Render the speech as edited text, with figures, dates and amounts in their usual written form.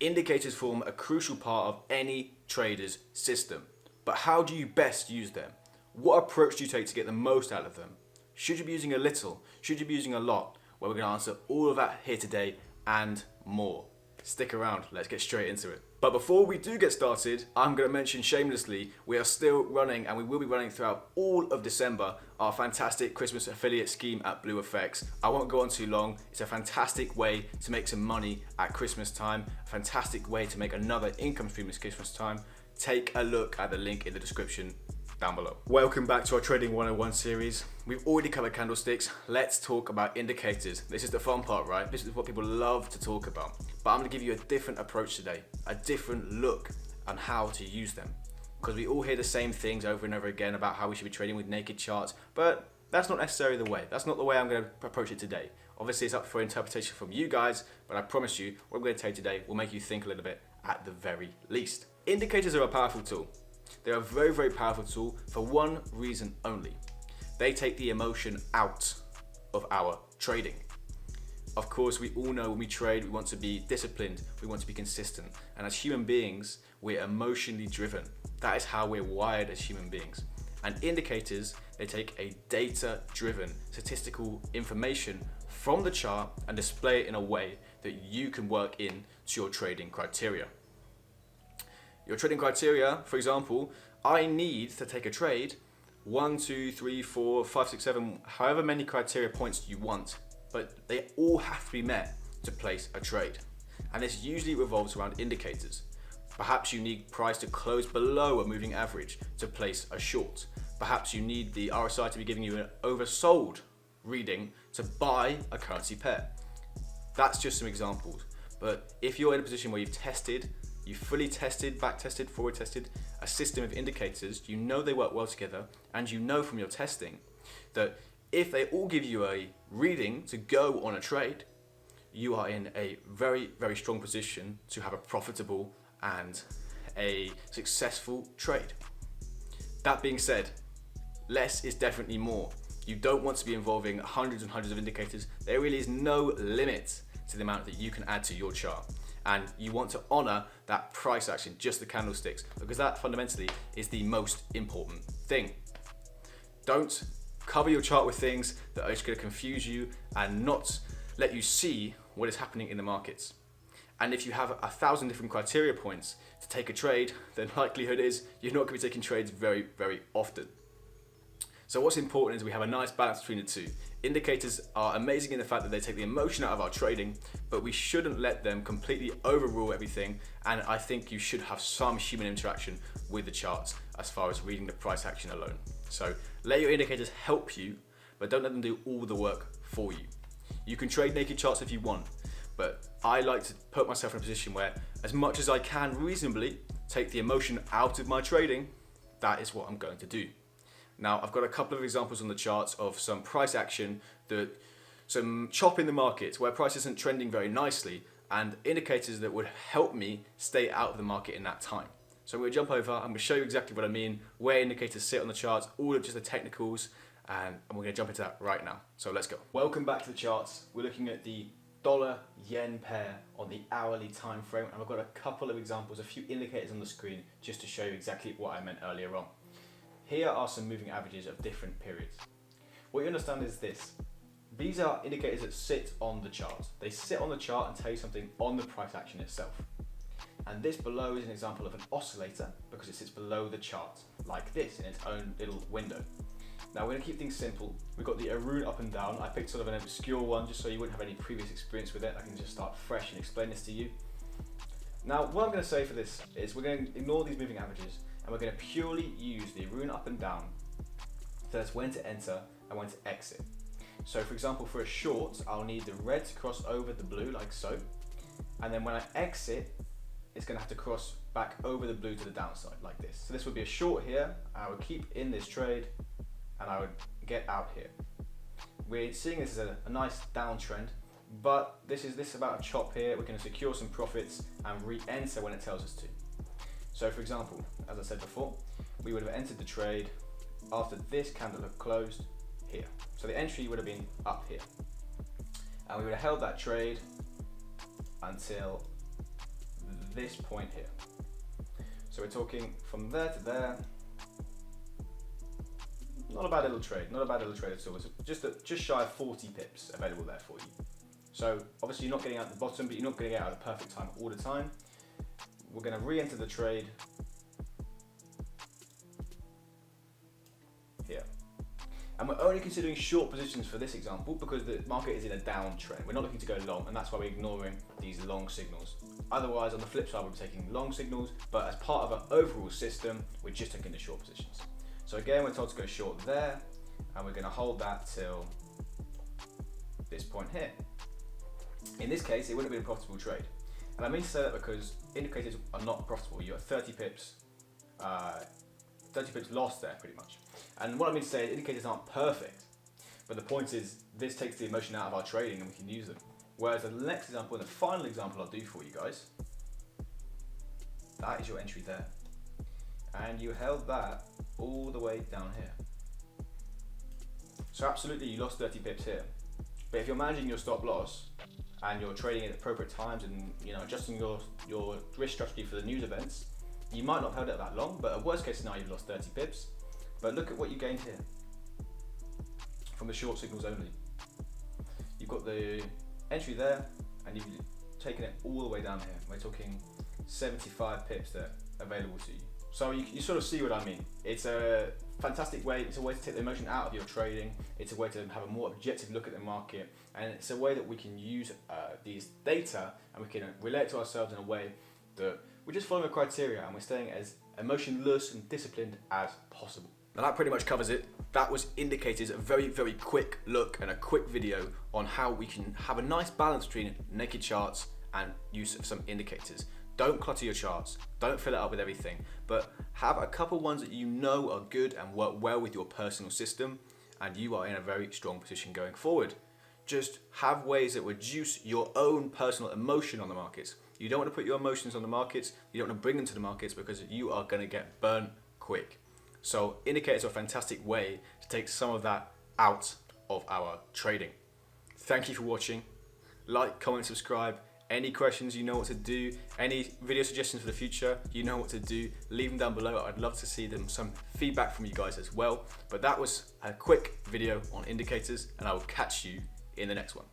Indicators form a crucial part of any trader's system. But how do you best use them? What approach do you take to get the most out of them? Should you be using a little? Should you be using a lot? Well, we're going to answer all of that here today and more. Stick around, let's get straight into it. But before we do get started, I'm going to mention shamelessly, we are still running and we will be running throughout all of December our fantastic Christmas affiliate scheme at Blue Effects. I won't go on too long. It's a fantastic way to make some money at Christmas time, a fantastic way to make another income stream at Christmas time. Take a look at the link in the description down below. Welcome back to our Trading 101 series. We've already covered candlesticks. Let's talk about indicators. This is the fun part, right? This is what people love to talk about. But I'm going to give you a different approach today, a different look on how to use them. Because we all hear the same things over and over again about how we should be trading with naked charts, but that's not necessarily the way. That's not the way I'm going to approach it today. Obviously, it's up for interpretation from you guys, but I promise you, what I'm going to tell you today will make you think a little bit at the very least. Indicators are a powerful tool. They're a very, very powerful tool for one reason only. They take the emotion out of our trading. Of course, we all know when we trade, we want to be disciplined, we want to be consistent. And as human beings, we're emotionally driven. That is how we're wired as human beings. And indicators, they take a data-driven statistical information from the chart and display it in a way that you can work into your trading criteria. Your trading criteria, for example, I need to take a trade 1, 2, 3, 4, 5, 6, 7, however many criteria points you want, but they all have to be met to place a trade. And this usually revolves around indicators. Perhaps you need price to close below a moving average to place a short. Perhaps you need the RSI to be giving you an oversold reading to buy a currency pair. That's just some examples. But if you're in a position where you've fully tested, back tested, forward tested a system of indicators, you know they work well together, and you know from your testing that if they all give you a reading to go on a trade, you are in a very, very strong position to have a profitable and a successful trade. That being said, less is definitely more. You don't want to be involving hundreds and hundreds of indicators. There really is no limit to the amount that you can add to your chart. And you want to honor that price action, just the candlesticks, because that fundamentally is the most important thing. Don't cover your chart with things that are just going to confuse you and not let you see what is happening in the markets. And if you have 1,000 different criteria points to take a trade, then likelihood is you're not going to be taking trades very, very often. So what's important is we have a nice balance between the two. Indicators are amazing in the fact that they take the emotion out of our trading, but we shouldn't let them completely overrule everything. And I think you should have some human interaction with the charts as far as reading the price action alone. So let your indicators help you, but don't let them do all the work for you. You can trade naked charts if you want, but I like to put myself in a position where as much as I can reasonably take the emotion out of my trading, that is what I'm going to do. Now, I've got a couple of examples on the charts of some price action, some chop in the market where price isn't trending very nicely, and indicators that would help me stay out of the market in that time. So I'm going to jump over, I'm going to show you exactly what I mean, where indicators sit on the charts, all of just the technicals, and we're going to jump into that right now. So let's go. Welcome back to the charts. We're looking at the dollar-yen pair on the hourly time frame, and I've got a couple of examples, a few indicators on the screen just to show you exactly what I meant earlier on. Here are some moving averages of different periods. What you understand is this. These are indicators that sit on the chart. They sit on the chart and tell you something on the price action itself. And this below is an example of an oscillator because it sits below the chart, like this, in its own little window. Now we're going to keep things simple. We've got the Arun up and down. I picked sort of an obscure one just so you wouldn't have any previous experience with it. I can just start fresh and explain this to you. Now what I'm going to say for this is we're going to ignore these moving averages and we're going to purely use the Arun up and down to tell us when to enter and when to exit. So for example, for a short, I'll need the red to cross over the blue like so. And then when I exit, it's going to have to cross back over the blue to the downside like this. So this would be a short here. I would keep in this trade and I would get out here. We're seeing this as a nice downtrend, but this is about a chop here. We're going to secure some profits and re-enter when it tells us to. So for example, as I said before, we would have entered the trade after this candle had closed here. So the entry would have been up here. And we would have held that trade until this point here. So we're talking from there to there. Not a bad little trade, not a bad little trade at all. It's just shy of 40 pips available there for you. So obviously you're not getting out the bottom, but you're not going to get out at the perfect time all the time. We're going to re-enter the trade here. And we're only considering short positions for this example because the market is in a downtrend. We're not looking to go long, and that's why we're ignoring these long signals. Otherwise, on the flip side, we're taking long signals, but as part of our overall system, we're just taking the short positions. So again, we're told to go short there, and we're going to hold that till this point here. In this case, it wouldn't have been a profitable trade. And I mean to say that because indicators are not profitable. You're at 30 pips lost there pretty much. And what I mean to say is indicators aren't perfect, but the point is this takes the emotion out of our trading and we can use them. Whereas the next example, and the final example I'll do for you guys, that is your entry there. And you held that all the way down here. So absolutely you lost 30 pips here. But if you're managing your stop loss and you're trading at appropriate times and adjusting your risk strategy for the news events, you might not have held it that long, but at worst case scenario you've lost 30 pips. But look at what you gained here from the short signals only. You've got the entry there and you've taken it all the way down here. We're talking 75 pips there available to you. So you sort of see what I mean. It's a fantastic way, it's a way to take the emotion out of your trading, it's a way to have a more objective look at the market, and it's a way that we can use these data and we can relate to ourselves in a way that we're just following a criteria and we're staying as emotionless and disciplined as possible. Now that pretty much covers it. That was indicators, a very, very quick look and a quick video on how we can have a nice balance between naked charts and use of some indicators. Don't clutter your charts, don't fill it up with everything, but have a couple ones that you know are good and work well with your personal system, and you are in a very strong position going forward. Just have ways that reduce your own personal emotion on the markets. You don't want to put your emotions on the markets, you don't want to bring them to the markets because you are going to get burnt quick. So indicators are a fantastic way to take some of that out of our trading. Thank you for watching. Like, comment, subscribe. Any questions, you know what to do. Any video suggestions for the future, you know what to do. Leave them down below. I'd love to see some feedback from you guys as well. But that was a quick video on indicators, and I will catch you in the next one.